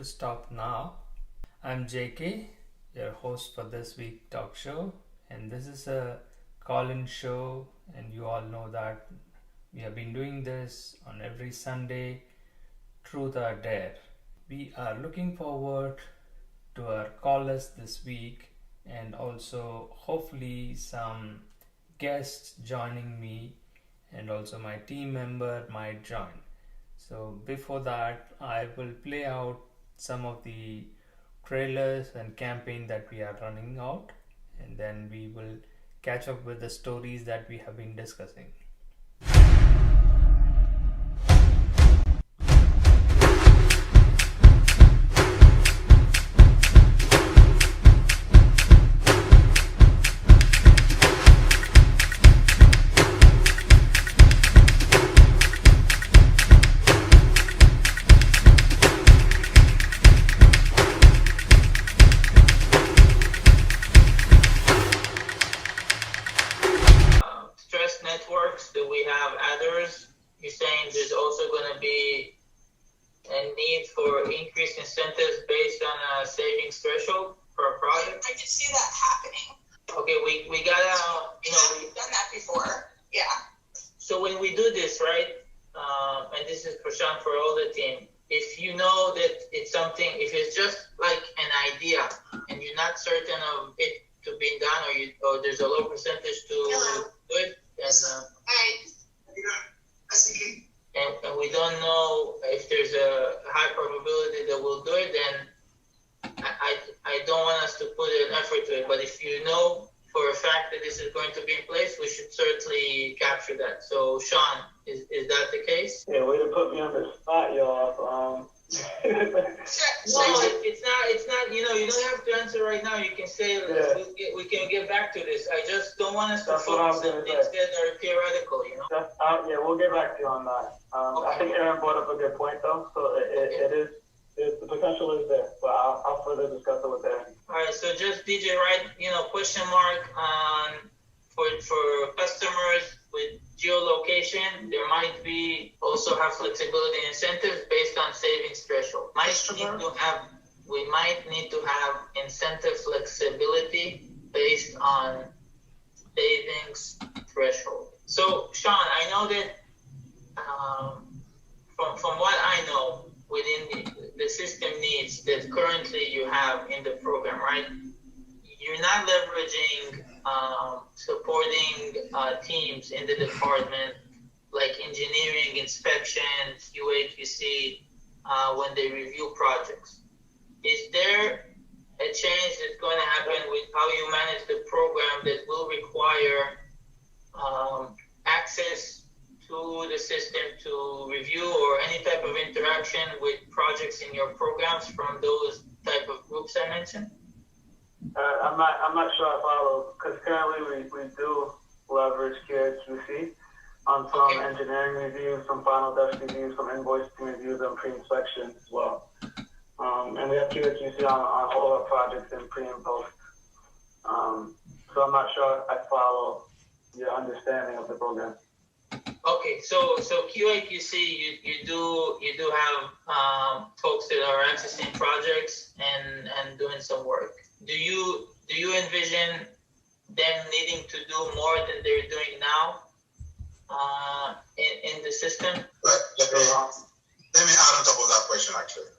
stop now. I'm JK, your host for this week talk show, and this is a call-in show, and you all know that we have been doing this on every Sunday, Truth or Dare. We are looking forward to our callers this week, and also hopefully some guests joining me, and also my team member might join. So before that, I will play out some of the trailers and campaign that we are running out, and then we will catch up with the stories that we have been discussing. Stress networks, do we have others? You're saying there's also going to be a need for increased incentives based on a savings threshold for a project? I could see that happening. Okay, we gotta, We've done that before. Yeah. so when we do this, right, and this is for Sean, for all the team, if you know that it's something, if it's just like an idea and you're not certain of it to be done, or there's a low percentage to Hello. do it, and we don't know if there's a high probability that we'll do it, then I don't want us to put an effort to it. But if you know for a fact that this is going to be in place, we should certainly capture that. So, Sean, is that the case? Yeah, way to put me on the spot, y'all. No, it's not. You don't have to answer right now. You can say we can get back to this. I just don't want us to That's what I'm focus on gonna things say. that are theoretical. Yeah, we'll get back to you on that. I think Aaron brought up a good point, though. So the potential is there, but I'll further discuss it with Aaron. All right, so just DJ, right? Question mark on for customers with geolocation, there might be also have flexibility incentives based on savings threshold. We might need to have incentive flexibility based on savings threshold. So, Sean, I know that from what I know, within the system needs that currently you have in the program, right? You're not leveraging supporting teams in the department like engineering, inspections, UA, QC, when they review projects. Is there a change that's going to happen with how you manage the program that will require access to the system to review or any type of interaction with projects in your programs from those type of groups I mentioned? I'm not sure I follow, because currently we do leverage QA/QC on some engineering reviews, some final desk reviews, some invoicing reviews, and pre-inspection as well. And we have QA/QC on all our projects in pre and post. So I'm not sure I follow your understanding of the program. Okay, so QA/QC, you do have folks that are accessing projects and doing some work. Do you envision them needing to do more than they're doing now in the system? Let me add on top of that question, actually.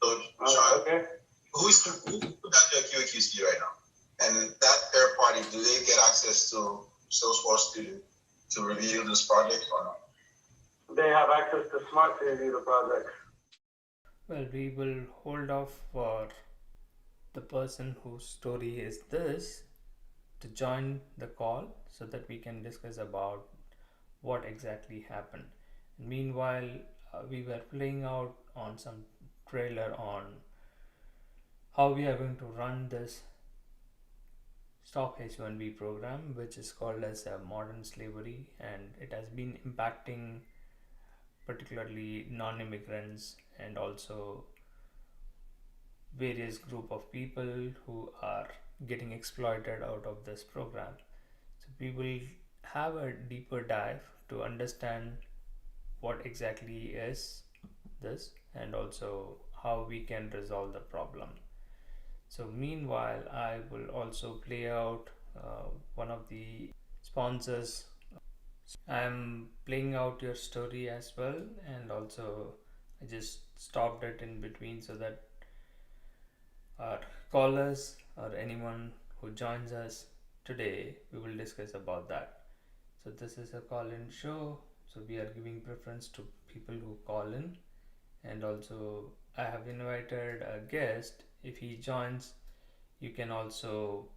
So, Sean, Okay. who does your QA/QC right now? And that third party, do they get access to Salesforce to review this project or not? They have access to Smart to review the project. Well, we will hold off for the person whose story is this to join the call so that we can discuss about what exactly happened. Meanwhile, we were playing out on some trailer on how we are going to run this Stop H1B program, which is called as a modern slavery, and it has been impacting particularly non-immigrants and also various group of people who are getting exploited out of this program. So we will have a deeper dive to understand what exactly is this and also how we can resolve the problem. So meanwhile, I will also play out one of the sponsors. I'm playing out your story as well, and also I just stopped it in between so that our callers or anyone who joins us today, we will discuss about that. So this is a call-in show, so we are giving preference to people who call in, and also I have invited a guest. If he joins, you can also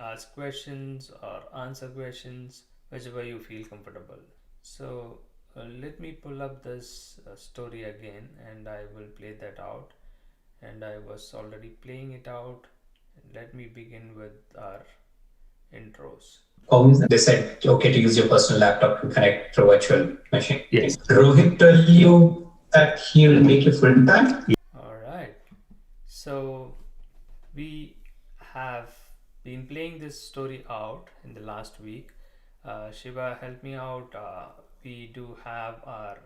ask questions or answer questions, whichever you feel comfortable. So let me pull up this story again and I will play that out. And I was already playing it out. Let me begin with our intros. Homies, they said okay to use your personal laptop to connect through virtual machine. Yes. Rohit told you that he'll make you full time. All right. So we have been playing this story out in the last week. Shiva, help me out. We do have our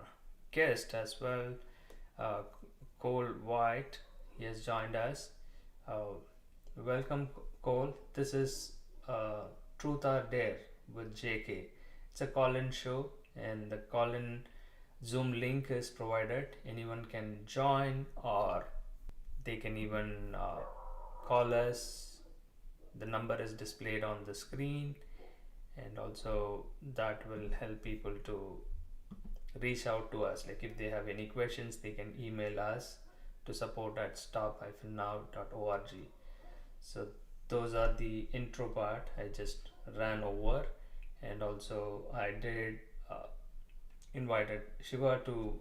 guest as well, uh, Cole White. He has joined us. Welcome, Cole. This is Truth or Dare with JK. It's a call-in show, and the call-in Zoom link is provided. Anyone can join, or they can even call us. The number is displayed on the screen, and also that will help people to reach out to us. Like if they have any questions, they can email us to support@stop-now.org. So those are the intro part I just ran over, and also I did invited Shiva to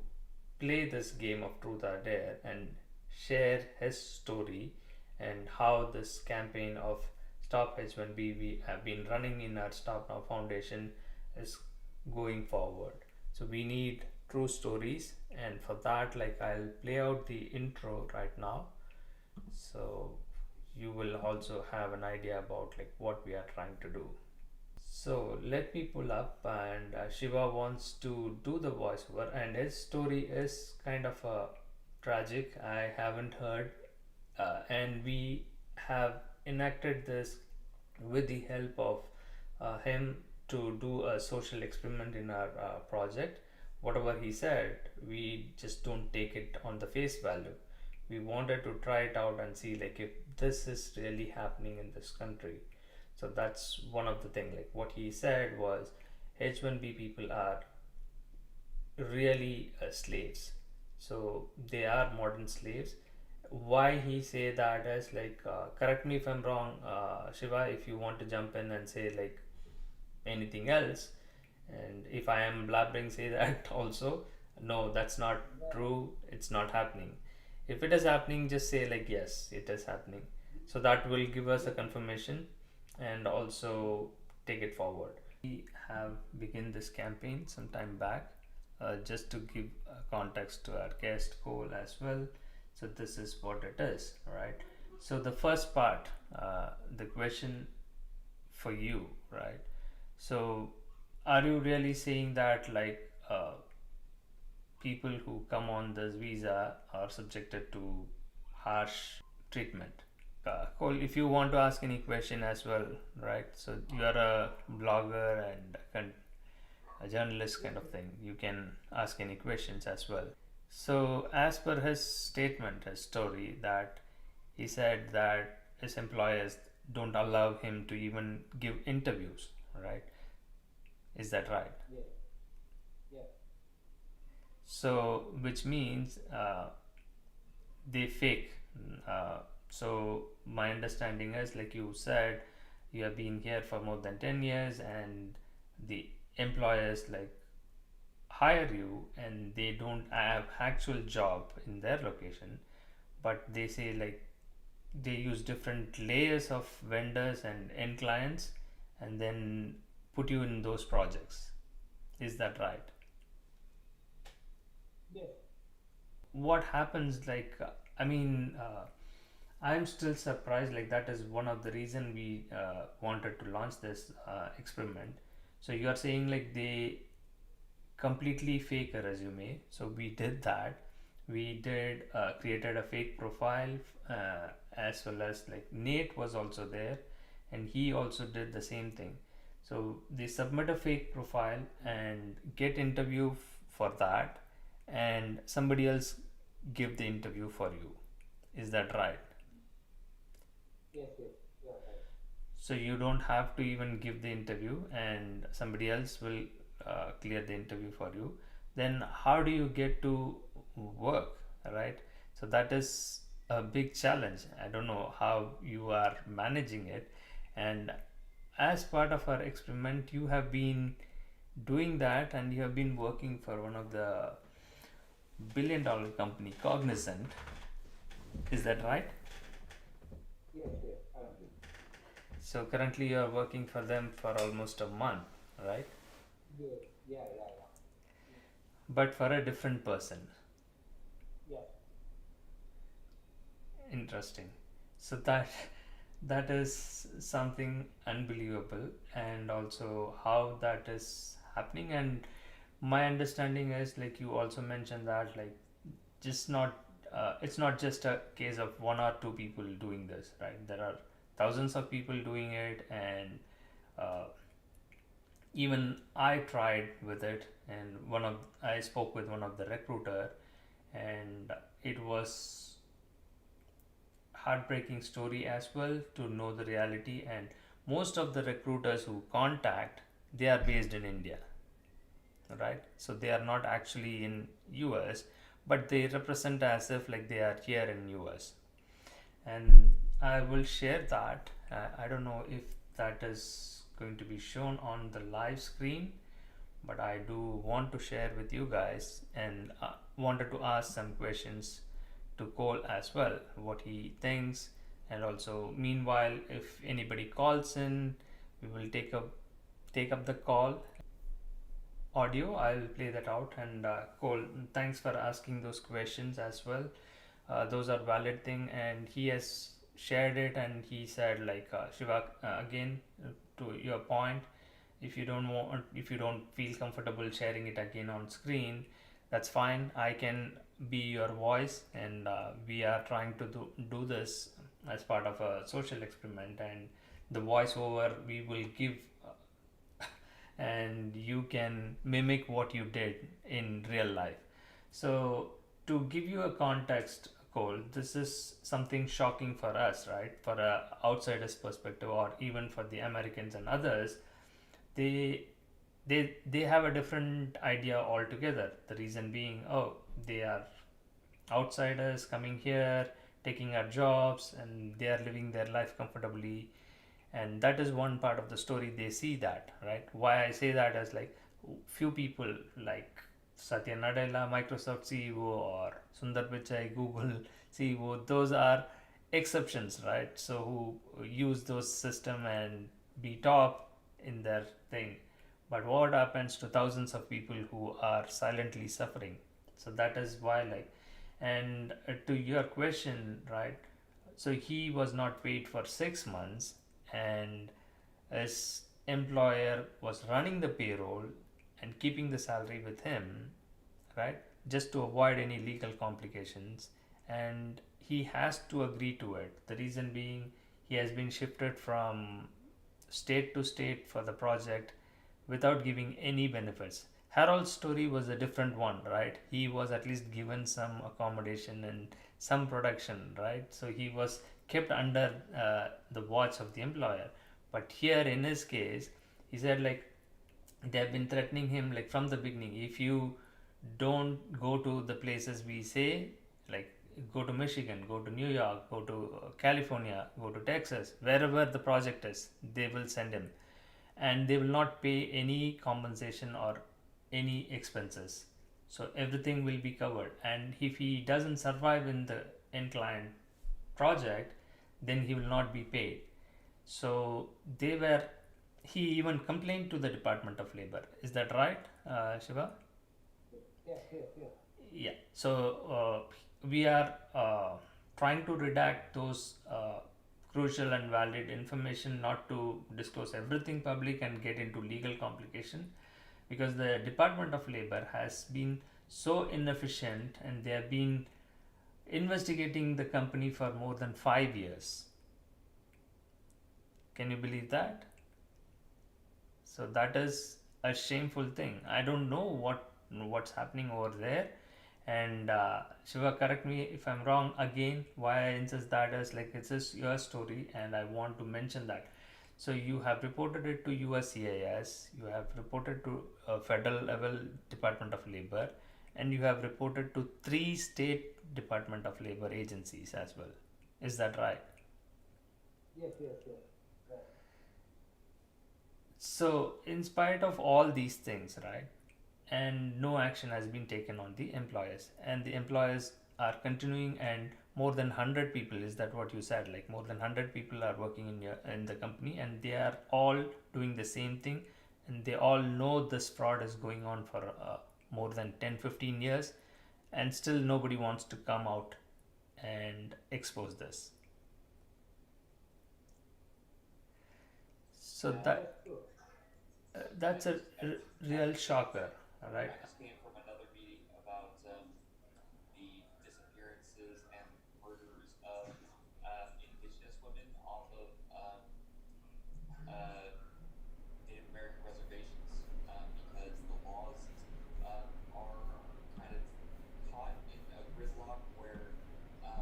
play this game of Truth or Dare and share his story and how this campaign of Stop H1B we have been running in our Stop Now Foundation is going forward. So we need true stories, and for that, like, I'll play out the intro right now, so you will also have an idea about like what we are trying to do. So let me pull up, and Shiva wants to do the voiceover, and his story is kind of tragic. I haven't heard, and we have enacted this with the help of him to do a social experiment in our project. Whatever he said, we just don't take it on the face value. We wanted to try it out and see like if this is really happening in this country. So that's one of the things. Like what he said was H1B people are really slaves. So they are modern slaves. Why he say that is like, correct me if I'm wrong, Shiva, if you want to jump in and say like anything else, and if I am blabbering, say that also. No, that's not true. It's not happening. If it is happening, just say like yes, it is happening. So that will give us a confirmation and also take it forward. We have begun this campaign some time back, just to give context to our guest Cole as well. So this is what it is, right? So the first part, the question for you, right? So are you really saying that like people who come on this visa are subjected to harsh treatment? Cole, if you want to ask any question as well, right? So you are a blogger and a journalist kind of thing. You can ask any questions as well. So as per his statement, his story, that he said that his employers don't allow him to even give interviews, right? Is that right? Yeah. So which means they fake. So my understanding is, like you said, you have been here for more than 10 years and the employers like hire you and they don't have actual job in their location, but they say like they use different layers of vendors and end clients and then put you in those projects. Is that right? Yeah. What happens like I'm still surprised, like that is one of the reason we wanted to launch this experiment. So you are saying like they completely fake a resume, so we did that, we did created a fake profile, as well as like Nate was also there, and he also did the same thing. So they submit a fake profile and get interview for that, and somebody else give the interview for you. Is that right? Yes, yes, yeah, right. So you don't have to even give the interview, and somebody else will clear the interview for you. Then how do you get to work, right? So that is a big challenge. I don't know how you are managing it. And as part of our experiment, you have been doing that, and you have been working for one of the billion-dollar company, Cognizant. Is that right? Yes, yes, I agree. So currently you are working for them for almost a month, right? Yes, yeah, yeah, But for a different person. yeah. Interesting. So that is something unbelievable, and also how that is happening. And my understanding is, like you also mentioned, that like just not it's not just a case of one or two people doing this, right? There are thousands of people doing it, and uh, even I tried with it, and I spoke with one of the recruiter, and it was heartbreaking story as well to know the reality. And most of the recruiters who contact, they are based in India, right? So they are not actually in US, but they represent as if like they are here in US. And I will share that. I don't know if that is going to be shown on the live screen, but I do want to share with you guys, and wanted to ask some questions to Cole as well, what he thinks. And also meanwhile, if anybody calls in, we will take up the call audio. I'll play that out. And Cole, thanks for asking those questions as well. Those are valid thing, and he has shared it, and he said like, Shiva, again, to your point, if you don't feel comfortable sharing it again on screen, that's fine. I can be your voice, and we are trying to do this as part of a social experiment, and the voiceover we will give, and you can mimic what you did in real life. So to give you a context, Cole, this is something shocking for us, right? For a outsider's perspective, or even for the Americans and others, they they have a different idea altogether. The reason being, oh, they are outsiders coming here, taking our jobs, and they are living their life comfortably. And that is one part of the story. They see that, right? Why I say that is like, few people like Satya Nadella, Microsoft CEO, or Sundar Pichai, Google CEO, those are exceptions, right? So who use those system and be top in their thing. But what happens to thousands of people who are silently suffering? So that is why, like, and to your question, right? So he was not paid for 6 months, and his employer was running the payroll and keeping the salary with him, right? Just to avoid any legal complications. And he has to agree to it. The reason being, he has been shifted from state to state for the project without giving any benefits. Harold's story was a different one, right? He was at least given some accommodation and some production, right? So he was kept under the watch of the employer. But here in his case, he said like, they have been threatening him like from the beginning. If you don't go to the places we say, like go to Michigan, go to New York, go to California, go to Texas, wherever the project is, they will send him, and they will not pay any compensation or any expenses. So everything will be covered, and if he doesn't survive in the end client project, then he will not be paid. So he even complained to the Department of Labor. Is that right, Shiva? Yes, yes, yes. Yeah. So we are trying to redact those crucial and valid information, not to disclose everything public and get into legal complication, because the Department of Labor has been so inefficient, and they have been investigating the company for more than 5 years. Can you believe that? So that is a shameful thing. I don't know what's happening over there. And Shiva, correct me if I'm wrong again. Why I insist that is like it's just your story, and I want to mention that. So you have reported it to USCIS, you have reported to federal level Department of Labor, and you have reported to 3 state Department of Labor agencies as well. Is that right? Yes, yes, yes. Right. So, in spite of all these things, right, and no action has been taken on the employers, and the employers are continuing, and more than 100 people, is that what you said? Like more than 100 people are working in the company, and they are all doing the same thing, and they all know this fraud is going on for more than 10-15 years, and still nobody wants to come out and expose this. So that's a real shocker, right? I just came from another meeting about the disappearances and murders of indigenous women off of Native American reservations because the laws are kind of caught in a gridlock where the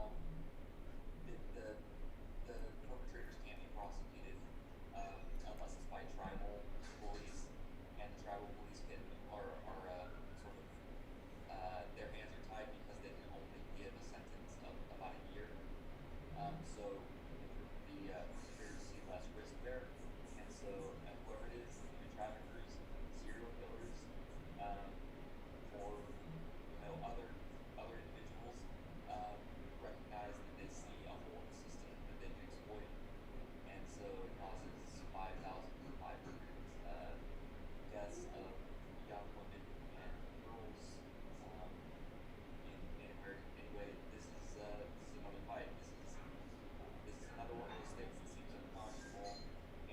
perpetrators can't be prosecuted unless it's by tribal police, and the tribal police are sort of their hands are tied because they can only give a sentence of about a year. So the perpetrators see less risk there, and so whoever it is, human traffickers, serial killers, or other individuals recognize that they see a hole in the system that they can exploit, and so it causes 5,500 deaths of young women and girls in Native America. Anyway, this is another fight. This is another one of those things that seems unconscionable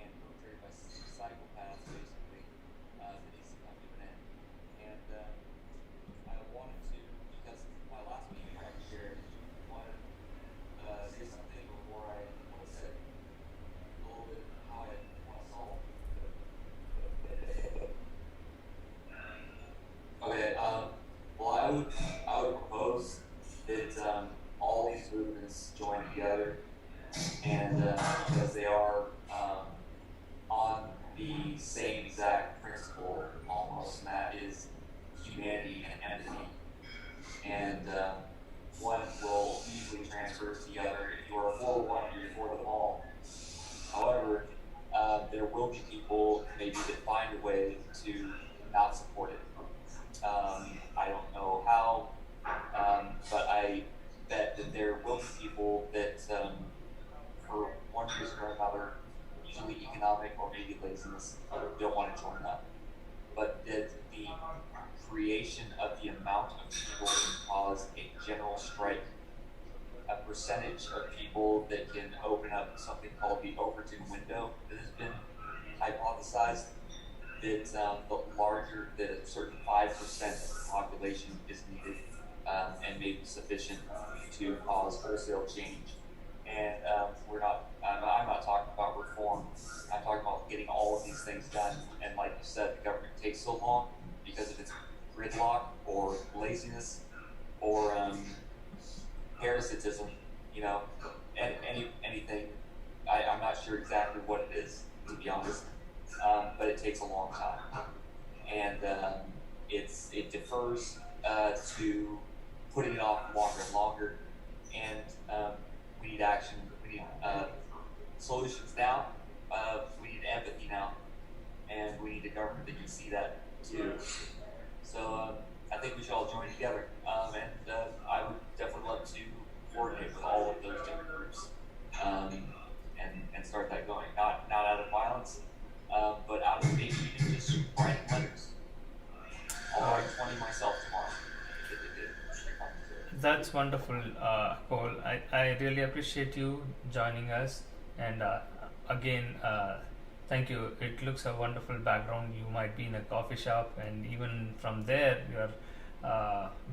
and perpetrated by psychopaths, basically, that needs to come to an end. And I wanted to, because my last meeting I shared, wanted to say something before I said a little bit how I want to solve. Okay. Well, I would propose that all these movements join together, and because they are on the same exact principle almost, and that is humanity and empathy. And one will easily transfer to the other. If you are for one, you're for them all. However, there will be people maybe that find a way to not support it. I don't know how, but I bet that there will be people that, for one reason or another, usually economic or maybe laziness, don't want to join up. But that the creation of the amount of people can cause a general strike, a percentage of people that can open up something called the Overton window that has been hypothesized, that that a certain 5% of the population is needed and may be sufficient to cause wholesale change. And I'm not talking about reform. I'm talking about getting all of these things done. And like you said, the government takes so long because of its gridlock or laziness or parasitism, and anything. I'm not sure exactly what it is, to be honest, but it takes a long time, and it defers to putting it off longer and longer, and we need action. We need solutions now. We need empathy now, and we need a government that can see that too. So I think we should all join together, and I would definitely love to coordinate with all of those different groups, and start that going. Not out of violence, but out of maybe even just writing letters. I'll write 20 myself tomorrow. That's wonderful, Cole. I really appreciate you joining us, and again, thank you. It looks a wonderful background. You might be in a coffee shop, and even from there, you are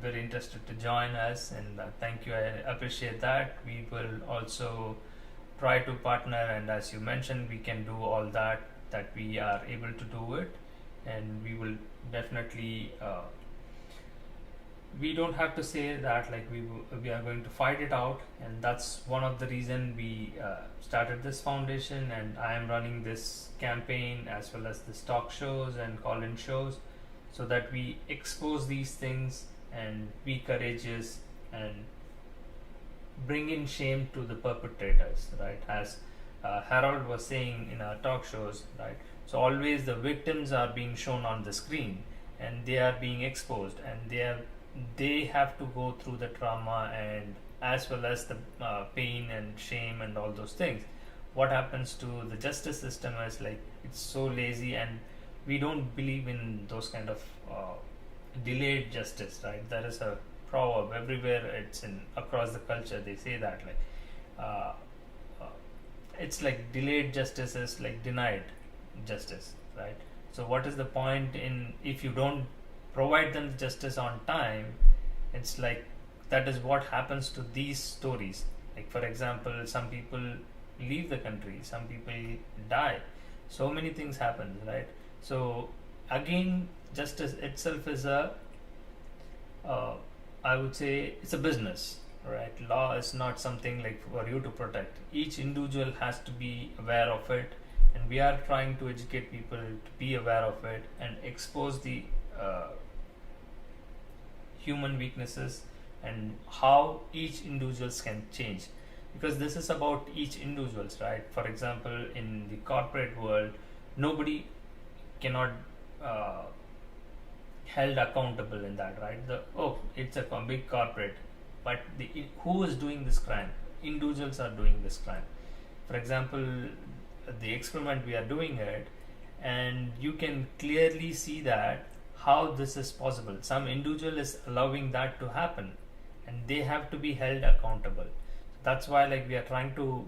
very interested to join us, and thank you. I appreciate that. We will also try to partner, and as you mentioned, we can do all that we are able to do it, and we will definitely. We don't have to say that like we are going to fight it out, and that's one of the reason we started this foundation, and I am running this campaign as well as this talk shows and call-in shows, so that we expose these things and be courageous and bring in shame to the perpetrators, right? As Harold was saying in our talk shows, right? So always the victims are being shown on the screen, and they are being exposed, and they have to go through the trauma and as well as the pain and shame and all those things. What happens to the justice system is like it's so lazy, and we don't believe in those kind of delayed justice, right? There is a proverb everywhere, it's in across the culture, they say that like it's like delayed justice is like denied justice, right? So what is the point in if you don't provide them justice on time? It's like that is what happens to these stories. Like for example, some people leave the country, some people die, so many things happen, right? So again, justice itself is a I would say it's a business, right? Law is not something like for you to protect. Each individual has to be aware of it, and we are trying to educate people to be aware of it and expose the human weaknesses and how each individuals can change, because this is about each individuals, right? For example, in the corporate world, nobody cannot held accountable in that, right? It's a big corporate, but who is doing this crime? Individuals are doing this crime. For example, the experiment we are doing it, and you can clearly see that how this is possible. Some individual is allowing that to happen, and they have to be held accountable. That's why like we are trying to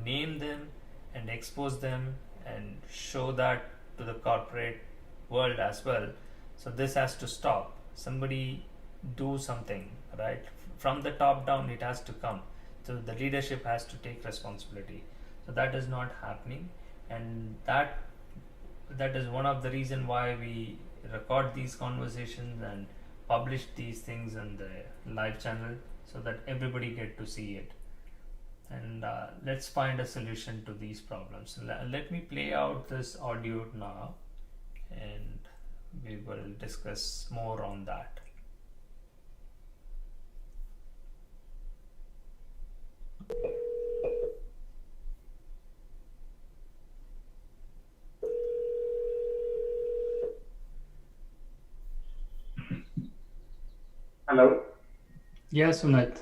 name them and expose them and show that to the corporate world as well. So this has to stop. Somebody do something, right? From the top down it has to come. So the leadership has to take responsibility. So that is not happening, and that is one of the reason why we record these conversations and publish these things in the live channel, so that everybody get to see it. And let's find a solution to these problems. Let me play out this audio now, and we will discuss more on that. Hello. Yeah, Sumit,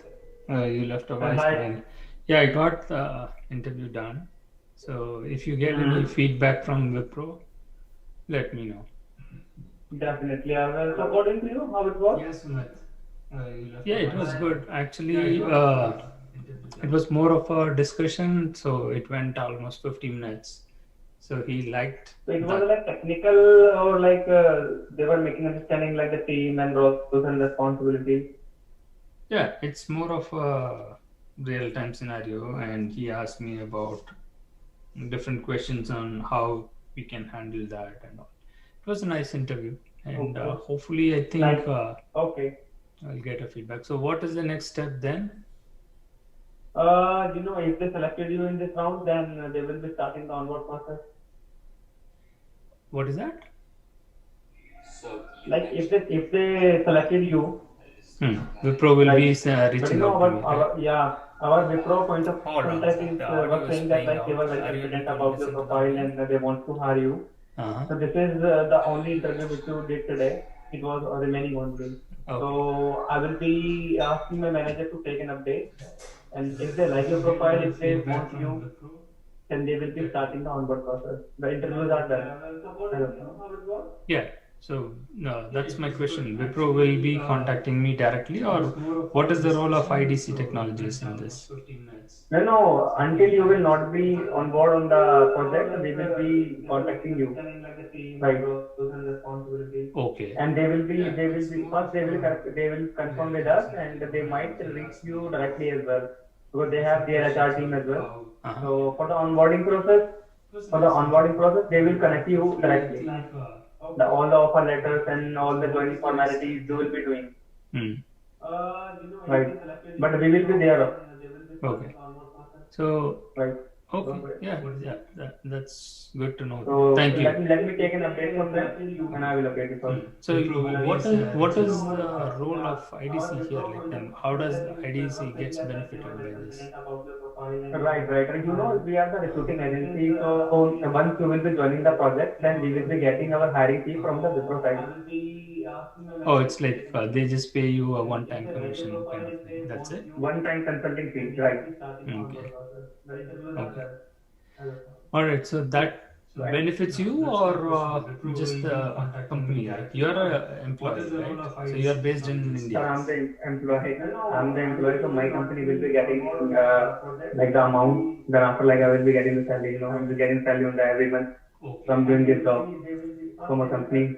you left a voicemail. Yeah, I got the interview done. So if you get any feedback from Wipro, let me know. Definitely, I will. So according to you, how it was? Yes, Sumit. Yeah, it was good. Actually, it was more of a discussion, so it went almost 50 minutes. So he liked. So it was like technical, or like they were making understanding like the team and roles and responsibilities. Yeah, it's more of a real-time scenario, and he asked me about different questions on how we can handle that and all. It was a nice interview, and hopefully I think Okay. I'll get a feedback. So what is the next step then? If they selected you in this round, then they will be starting the onboard process. What is that? So Like if they selected you, Wipro will be reaching out to me. Our Wipro point of Hold on. contact is The audio was is saying that playing like they were out. very Are you confident able to about your listen to the profile audio? and they want to hire you. So this is the only interview which you did today. It was remaining only. Okay. So I will be asking my manager to take an update, and if they like your profile, if they want you, then they will be starting the onboard process. The interviews are done. Yeah. So that's my question. Wipro will be contacting me directly, or what is the role of IDC Technologies in this? No. Until you will not be on board on the project, we will be contacting you. Right. Okay. And they will first they will confirm with us, and they might reach you directly as well, because they have their HR team as well. Uh-huh. So for the onboarding process, they will connect you directly. All the offer letters and all the joining formalities they will be doing. Right. But we will be there. Okay. So, Right. okay, that's good to know. So Thank you. let me take an update from them, and I will update you first. So, what is the role of IDC here? Like, then how does IDC gets benefited by this? Right. You know, we are the recruiting agency. So once you will be joining the project, then we will be getting our hiring fee from the Wipro side. Oh, it's like they just pay you a one-time commission kind of thing. That's it. One-time consulting fee, right? Okay. All right. So that benefits you, or just the company? Like you're an employee, right? So you're based in Sir, India. I'm the employee. So my company will be getting like the amount. Then after, like, I will be getting the salary. You know, I will be getting salary on the every month. So I'm doing this job for my company.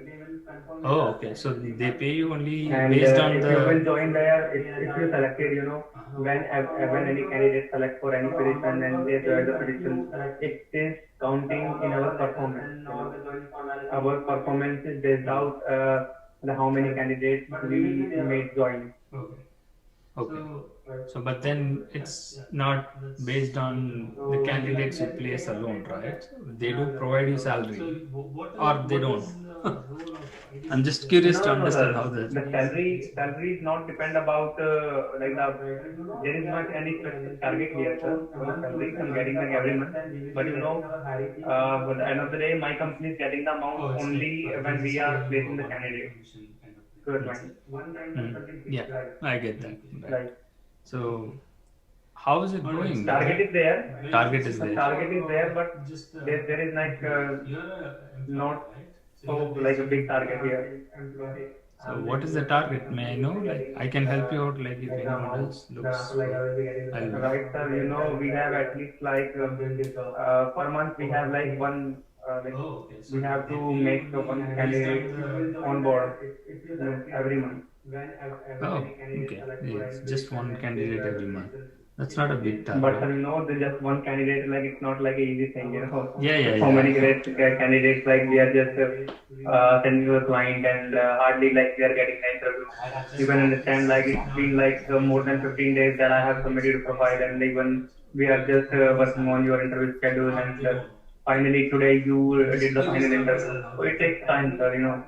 Oh, okay. So they pay you only And based on if you will the. join there, if you selected, you know, when any candidate select for any position and they join the position, it is counting in our performance. You know. Our performance is based out how many candidates we made join. Okay. So, but then it's not based on the candidates you place alone, right? They do provide you salary, or they don't. I'm just curious to understand how The that. salary is not depend about like there is not any specific target here, sir. For the salary, I'm getting like every month. But you know, at the end of the day, my company is getting the amount only when we are placing the candidate. Good, Yeah, I get that. Right. So, how is it going? Target is there. Target is there. Target is there, but there is like not so like a big target here. So, what is the target? May I know? Like, I can help you out. Like, if anyone else looks. Right, sir. You know, we have at least like per month we have like one. We have to make one candidate on board every month. Oh, okay. Yes, just one candidate every month. That's not a big But target. you know, there's just one candidate, like it's not like an easy thing, you know. Yeah. So many great candidates, like we are just sending to the client, and hardly like we are getting the interview. You can understand, like it's been like more than 15 days that I have submitted a profile, and even we are just working on your interview schedule, and finally today you did the final interview. So it takes time, sir, you know.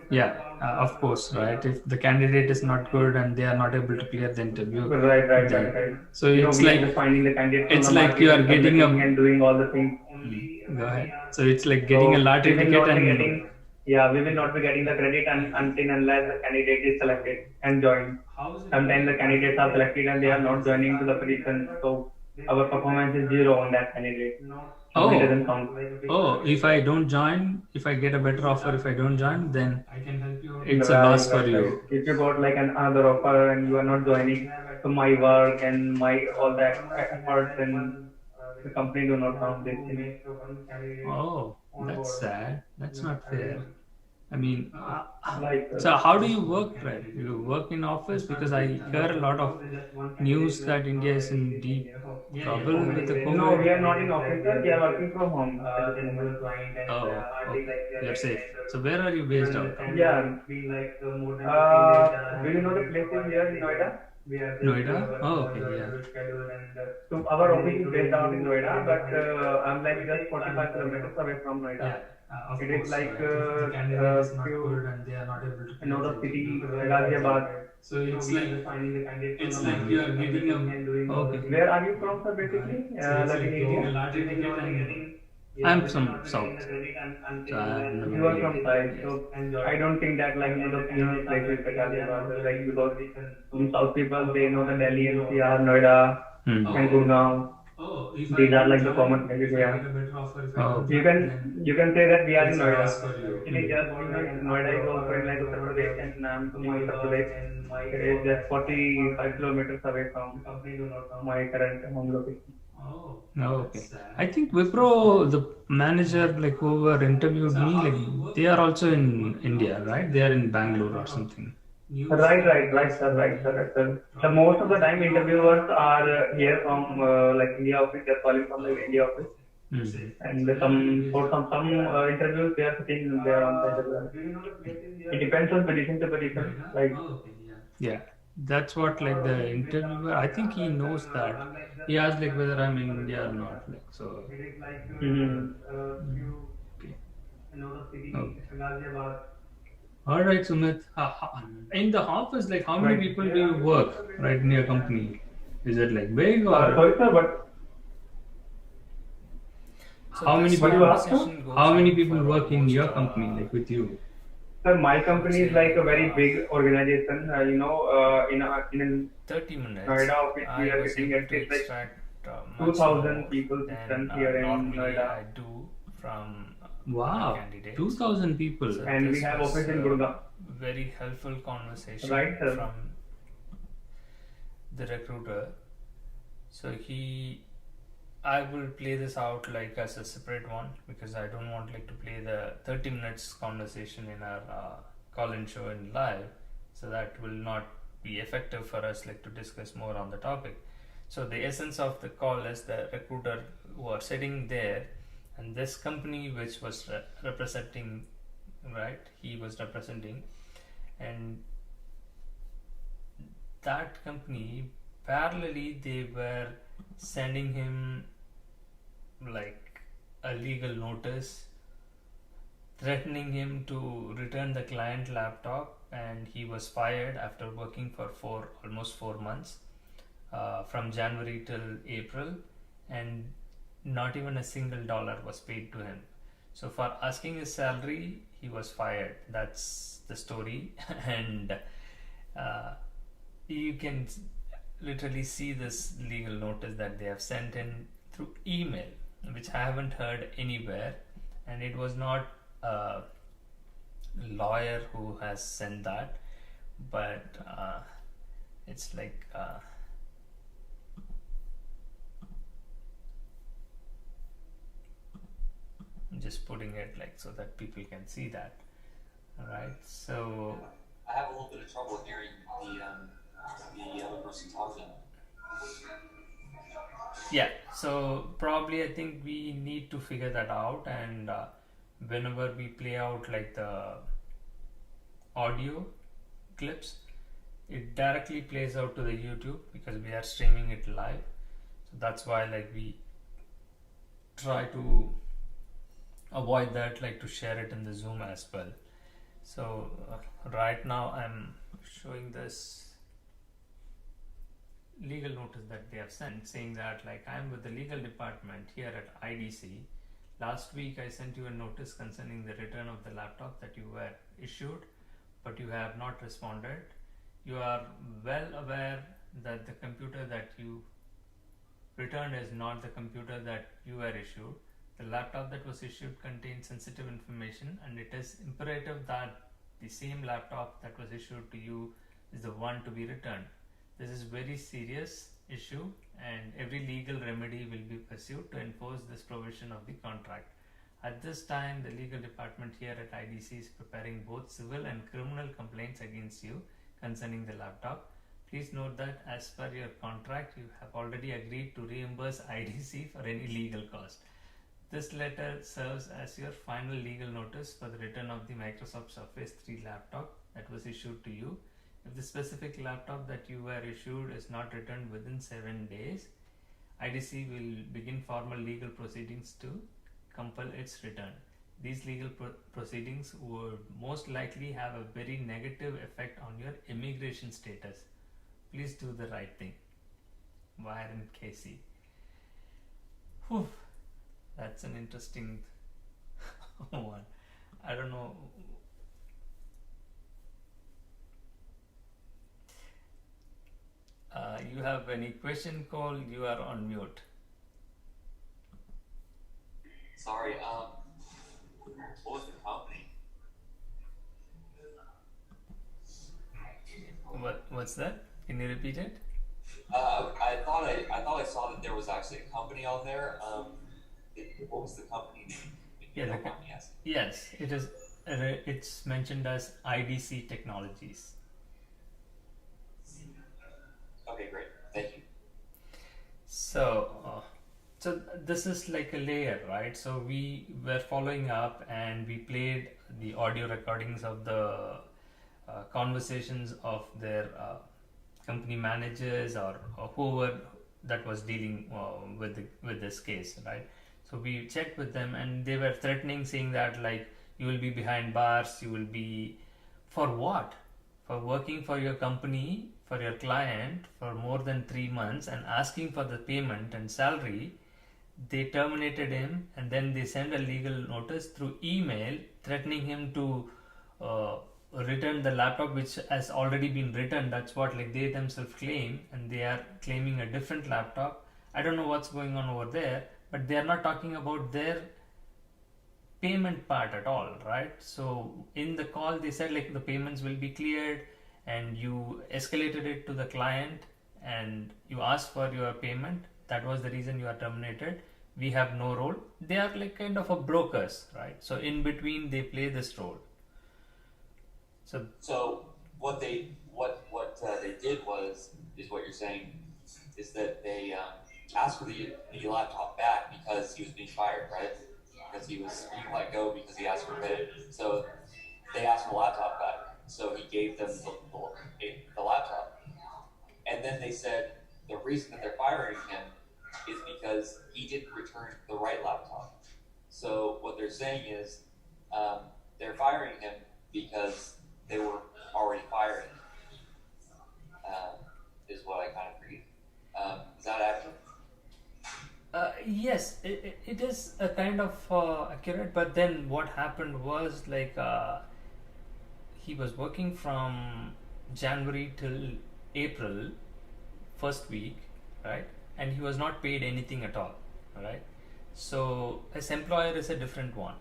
Yeah, of course, right? If the candidate is not good and they are not able to clear the interview, Right. so You know, it's we are like just finding the candidate. it's from the like market you are and getting submitting a. and doing all the things. Go ahead. So it's like getting a lottery we will ticket not be and. getting, we will not be getting the credit until unless the candidate is selected and joined. Sometimes the candidates are selected and they are not joining to the position, so our performance is zero on that candidate. So it doesn't count. Oh, if I don't join, if I get a better offer, if I don't join, then it's a loss for you. If you got like another offer and you are not joining, so my work and my all that efforts and the company do not count this thing. Oh, that's sad. That's not fair. I mean, Like, so how do you work, right? You work in office, because I hear a lot of news that India is in deep trouble with the no, COVID. we are not in office, sir. We are working from home. Oh, okay. You're safe. So where are you based out of? Yeah. Do you know the place here in Noida? Noida? Oh, okay, yeah. So our office is based out in Noida, but I'm like just 45 kilometers away from Noida. It is like few out of city, Ghaziabad. So it's like you are getting a. Okay. Where are you from, sir? Basically, like in India. I'm from south. So I'm You are from side, so I don't think that like the places like Ghaziabad, like because some south people they know the Delhi NCR, Noida, and Gurgaon. These are like the common places here. Oh. You can say that we are in Noida. It is just Noida is also in like Uttar Pradesh, and I'm from Uttar Pradesh. It is just 45 kilometers away from my current home location. No, okay. I think Wipro, the manager, like whoever interviewed me, like they are also in India, right? They are in Bangalore or something. Right, sir, right, sir. The most of the time interviewers are here from like India office. They're calling from the India office, and some interviews they are sitting there on site as well. It depends on position to position. Like Yeah, that's what like the interviewer. I think he knows that. He asked like whether I'm in India or not. Like so. mhm. Okay. All right, Sumit. In the office, like how many Right. people do you work right in your company? Is it like big or Sorry, sir, but how many what people? you asked? How many people work in your company, like with you? Sir, my company is like a very big organization. In 30 minutes. Noida office, we I are was sitting able at to least like extract much 2,000 more people than system here in normally Noida. I do from Wow, my candidates. 2,000 people. So And we this have was office in Gurgaon. very helpful conversation Right, sir. from the recruiter. So I will play this out like as a separate one because I don't want like to play the 30 minutes conversation in our call-in show in live, so that will not be effective for us like to discuss more on the topic. So the essence of the call is the recruiter who are sitting there, and this company which was representing, right? He was representing, and that company parallelly they were sending him like a legal notice threatening him to return the client laptop, and he was fired after working for almost 4 months, from January till April, and not even a single dollar was paid to him. So for asking his salary he was fired. That's the story. And you can literally see this legal notice that they have sent in through email, which I haven't heard anywhere, and it was not a lawyer who has sent that, but it's like I'm just putting it like so that people can see that. All right, so I have a little bit of trouble hearing the other person talking. yeah, so probably I think we need to figure that out, and whenever we play out like the audio clips, it directly plays out to the YouTube because we are streaming it live. So that's why like we try to avoid that, like to share it in the Zoom as well. So right now I'm showing this legal notice that they have sent saying that like I'm with the legal department here at IDC. Last week I sent you a notice concerning the return of the laptop that you were issued, but you have not responded. You are well aware that the computer that you returned is not the computer that you were issued. The laptop that was issued contains sensitive information, and it is imperative that the same laptop that was issued to you is the one to be returned. This is very serious issue, and every legal remedy will be pursued to enforce this provision of the contract. At this time, the legal department here at IDC is preparing both civil and criminal complaints against you concerning the laptop. Please note that as per your contract, you have already agreed to reimburse IDC for any legal cost. This letter serves as your final legal notice for the return of the Microsoft Surface 3 laptop that was issued to you. If the specific laptop that you were issued is not returned within 7 days, IDC will begin formal legal proceedings to compel its return. These legal proceedings would most likely have a very negative effect on your immigration status. Please do the right thing. Byron Casey. Whew. That's an interesting one. I don't know. You have any question, Cole? You are on mute. Sorry, what was the company? What's that? Can you repeat it? I thought I saw that there was actually a company on there. What was the company name? If you Yeah, don't mind me asking. yes, it is. It's mentioned as IDC Technologies. Okay, great. Thank you. So this is like a layer, right? So we were following up and we played the audio recordings of the conversations of their company managers or whoever that was dealing with this case, right? So we checked with them and they were threatening, saying that like you will be behind bars, you will be for what? For working for your company, for your client for more than 3 months and asking for the payment and salary. They terminated him and then they sent a legal notice through email threatening him to return the laptop which has already been returned. That's what like they themselves claim, and they are claiming a different laptop. I don't know what's going on over there, but they are not talking about their payment part at all, right? So in the call they said like the payments will be cleared and you escalated it to the client and you asked for your payment. That was the reason you are terminated. We have no role. They are like kind of a brokers, right? So in between they play this role. So what they did is what you're saying is that they asked for the laptop back because he was being fired, right? Because he was being let go because he asked for pay. So they asked for the laptop back. So he gave them the laptop, and then they said the reason that they're firing him is because he didn't return the right laptop. So what they're saying is they're firing him because they were already firing him, is what I kind of read. Is that accurate? Yes, it is a kind of accurate, but then what happened was like he was working from January till April, first week, right? And he was not paid anything at all, right? So his employer is a different one,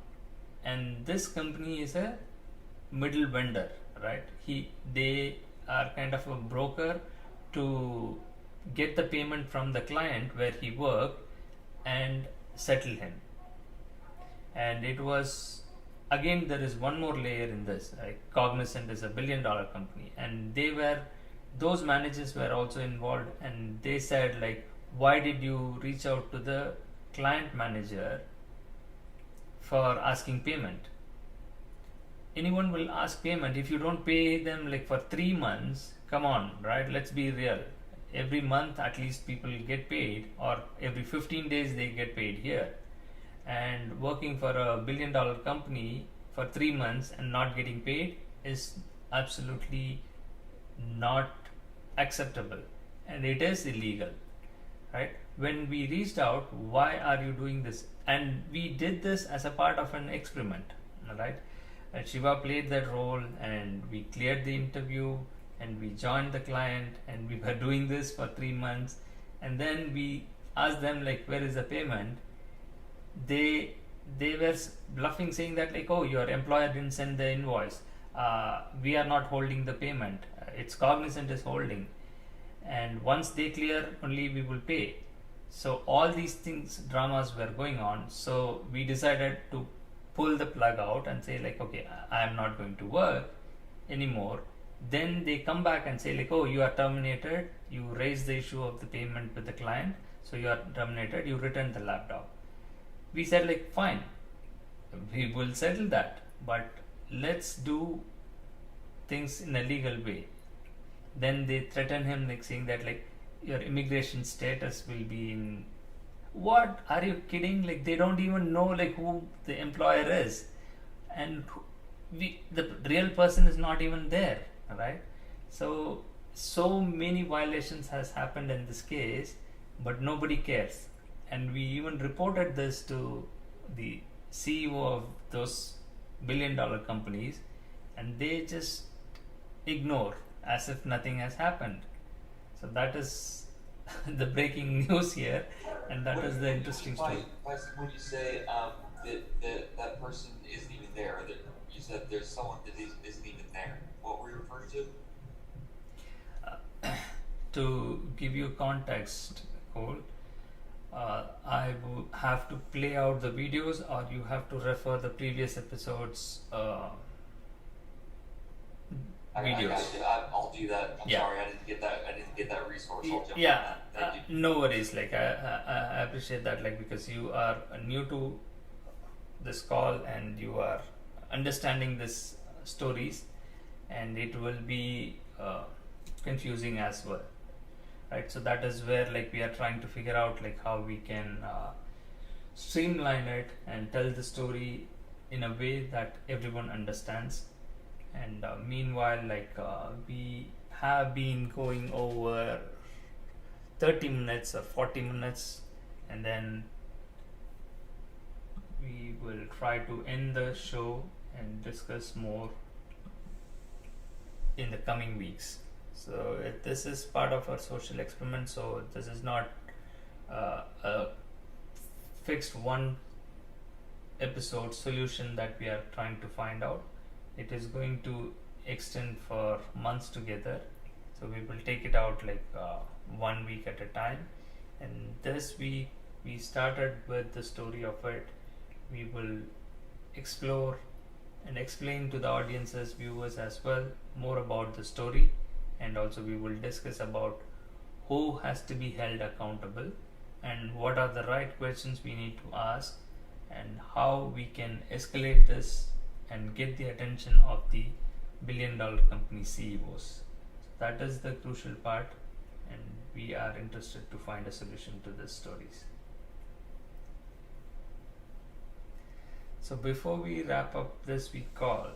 and this company is a middle vendor, right? They are kind of a broker to get the payment from the client where he worked and settle him. And it was, again, there is one more layer in this, right? Cognizant is a $1 billion company, and those managers were also involved, and they said like, why did you reach out to the client manager for asking payment? Anyone will ask payment. If you don't pay them like for 3 months, come on, right? Let's be real. Every month at least people get paid, or every 15 days they get paid here. And working for a $1 billion company for 3 months and not getting paid is absolutely not acceptable, and it is illegal, right? When we reached out, why are you doing this? And we did this as a part of an experiment, right? And Shiva played that role, and we cleared the interview, and we joined the client, and we were doing this for 3 months, and then we asked them like, where is the payment? They were bluffing, saying that like, oh, your employer didn't send the invoice, we are not holding the payment, it's Cognizant is holding, and once they clear only we will pay. So all these things, dramas were going on, so we decided to pull the plug out and say like, okay, I am not going to work anymore. Then they come back and say like, oh, you are terminated, you raise the issue of the payment with the client, so you are terminated, you return the laptop. We said like, fine, we will settle that, but let's do things in a legal way. Then they threaten him like, saying that like, your immigration status will be in. What, are you kidding? Like, they don't even know like who the employer is, and the real person is not even there, right? So many violations has happened in this case, but nobody cares. And we even reported this to the CEO of those $1 billion companies, and they just ignore as if nothing has happened. So that is the breaking news here, and that is the interesting story. When you say that person isn't even there, or that you said there's someone that isn't even there, what were you referring to? to give you context, Cole, I will have to play out the videos, or you have to refer the previous episodes videos. I'll do that. I'm Yeah. sorry, I didn't get that resource. I'll jump Yeah, on that. Thank you. no worries. Like I appreciate that. Like, because you are new to this call and you are understanding this stories, and it will be confusing as well, right? So that is where like we are trying to figure out like how we can streamline it and tell the story in a way that everyone understands. And meanwhile, like we have been going over 30 minutes or 40 minutes, and then we will try to end the show and discuss more in the coming weeks. So this is part of our social experiment, so this is not a fixed one episode solution that we are trying to find out. It is going to extend for months together, so we will take it out like 1 week at a time. And this week we started with the story of it. We will explore and explain to the audiences, viewers as well, more about the story, and also we will discuss about who has to be held accountable and what are the right questions we need to ask, and how we can escalate this and get the attention of the billion-dollar company CEOs. That is the crucial part, and we are interested to find a solution to these stories. So before we wrap up this week call,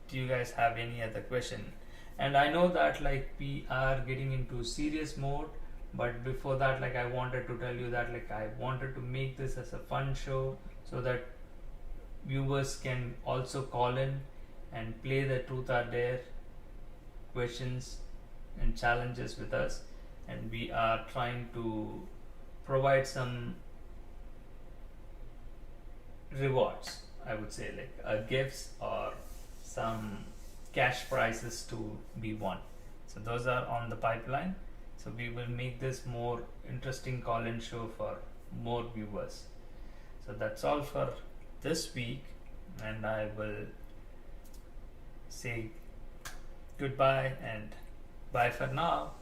do you guys have any other question? And I know that like we are getting into serious mode, but before that, like I wanted to tell you that like I wanted to make this as a fun show so that viewers can also call in and play the truth or dare questions and challenges with us, and we are trying to provide some rewards, I would say, like gifts or some cash prizes to be won. So those are on the pipeline, so we will make this more interesting call-in show for more viewers. So that's all for this week, and I will say goodbye and bye for now.